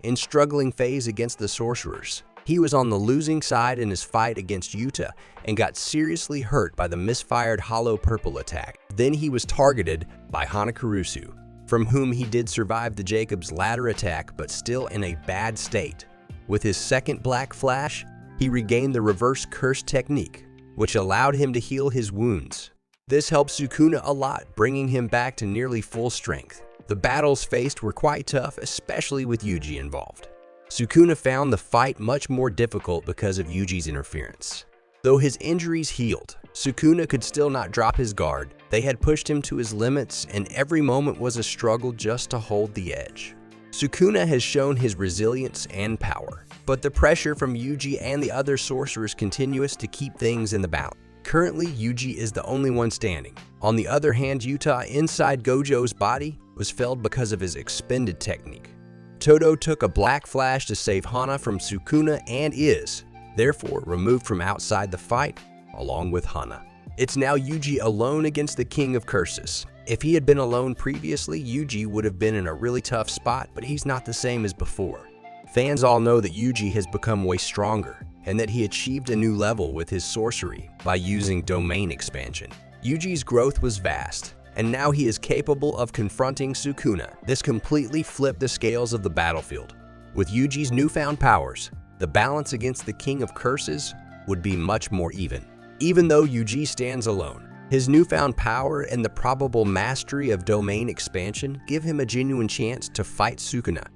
in struggling phase against the sorcerers. He was on the losing side in his fight against Yuta and got seriously hurt by the misfired hollow purple attack. Then he was targeted by Hanakurusu, from whom he did survive the Jacob's ladder attack but still in a bad state. With his second black flash, he regained the reverse curse technique, which allowed him to heal his wounds. This helped Sukuna a lot, bringing him back to nearly full strength. The battles faced were quite tough, especially with Yuji involved. Sukuna found the fight much more difficult because of Yuji's interference. Though his injuries healed, Sukuna could still not drop his guard. They had pushed him to his limits, and every moment was a struggle just to hold the edge. Sukuna has shown his resilience and power, but the pressure from Yuji and the other sorcerers continues to keep things in the balance. Currently, Yuji is the only one standing. On the other hand, Yuta inside Gojo's body was felled because of his expended technique. Todo took a black flash to save Hana from Sukuna and is, therefore, removed from outside the fight, along with Hana. It's now Yuji alone against the King of Curses. If he had been alone previously, Yuji would have been in a really tough spot, but he's not the same as before. Fans all know that Yuji has become way stronger, and that he achieved a new level with his sorcery by using domain expansion. Yuji's growth was vast, and now he is capable of confronting Sukuna. This completely flipped the scales of the battlefield. With Yuji's newfound powers, the balance against the King of Curses would be much more even. Even though Yuji stands alone, his newfound power and the probable mastery of domain expansion give him a genuine chance to fight Sukuna.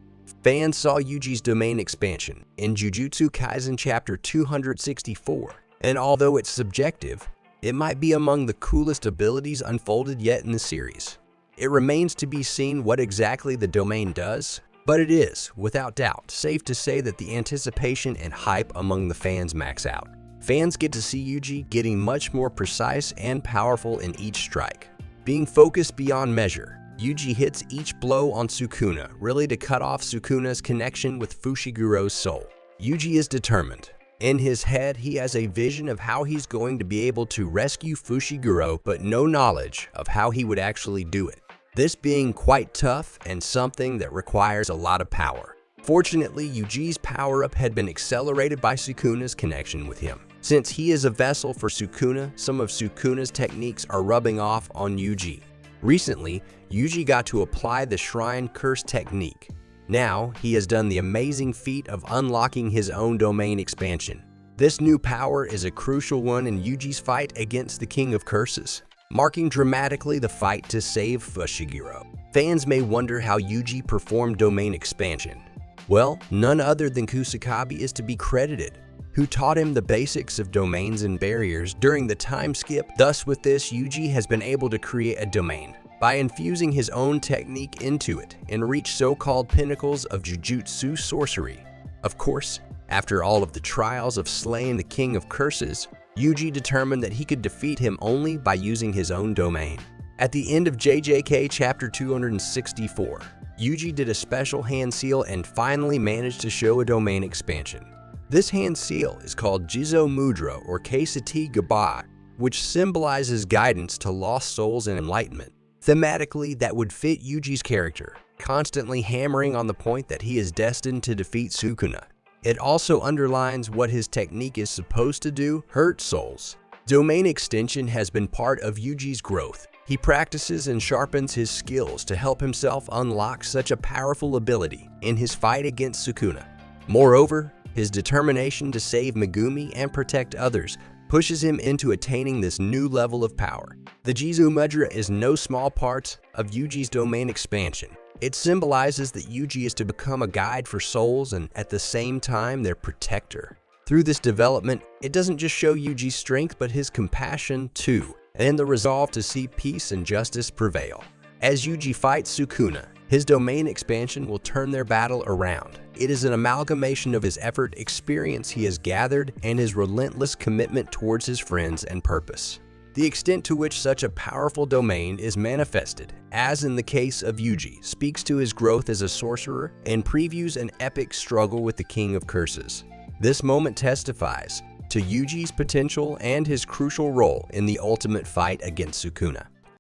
Fans saw Yuji's domain expansion in Jujutsu Kaisen chapter 264, and although it's subjective, it might be among the coolest abilities unfolded yet in the series. It remains to be seen what exactly the domain does, but it is, without doubt, safe to say that the anticipation and hype among the fans max out. Fans get to see Yuji getting much more precise and powerful in each strike. Being focused beyond measure, Yuji hits each blow on Sukuna, really to cut off Sukuna's connection with Fushiguro's soul. Yuji is determined. In his head, he has a vision of how he's going to be able to rescue Fushiguro, but no knowledge of how he would actually do it. This being quite tough and something that requires a lot of power. Fortunately, Yuji's power-up had been accelerated by Sukuna's connection with him. Since he is a vessel for Sukuna, some of Sukuna's techniques are rubbing off on Yuji. Recently, Yuji got to apply the Shrine Curse technique. Now, he has done the amazing feat of unlocking his own domain expansion. This new power is a crucial one in Yuji's fight against the King of Curses, marking dramatically the fight to save Fushiguro. Fans may wonder how Yuji performed domain expansion. Well, none other than Kusakabe is to be credited, who taught him the basics of domains and barriers during the time skip. Thus, with this, Yuji has been able to create a domain by infusing his own technique into it and reach so-called pinnacles of Jujutsu sorcery. Of course, after all of the trials of slaying the King of Curses, Yuji determined that he could defeat him only by using his own domain. At the end of JJK chapter 264, Yuji did a special hand seal and finally managed to show a domain expansion. This hand seal is called Jizo Mudra or Keisati Gaba, which symbolizes guidance to lost souls and enlightenment. Thematically, that would fit Yuji's character, constantly hammering on the point that he is destined to defeat Sukuna. It also underlines what his technique is supposed to do: hurt souls. Domain extension has been part of Yuji's growth. He practices and sharpens his skills to help himself unlock such a powerful ability in his fight against Sukuna. Moreover, his determination to save Megumi and protect others pushes him into attaining this new level of power. The Jizo Mudra is no small part of Yuji's domain expansion. It symbolizes that Yuji is to become a guide for souls and at the same time their protector. Through this development, it doesn't just show Yuji's strength but his compassion too, and the resolve to see peace and justice prevail. As Yuji fights Sukuna, his domain expansion will turn their battle around. It is an amalgamation of his effort, experience he has gathered, and his relentless commitment towards his friends and purpose. The extent to which such a powerful domain is manifested, as in the case of Yuji, speaks to his growth as a sorcerer and previews an epic struggle with the King of Curses. This moment testifies to Yuji's potential and his crucial role in the ultimate fight against Sukuna.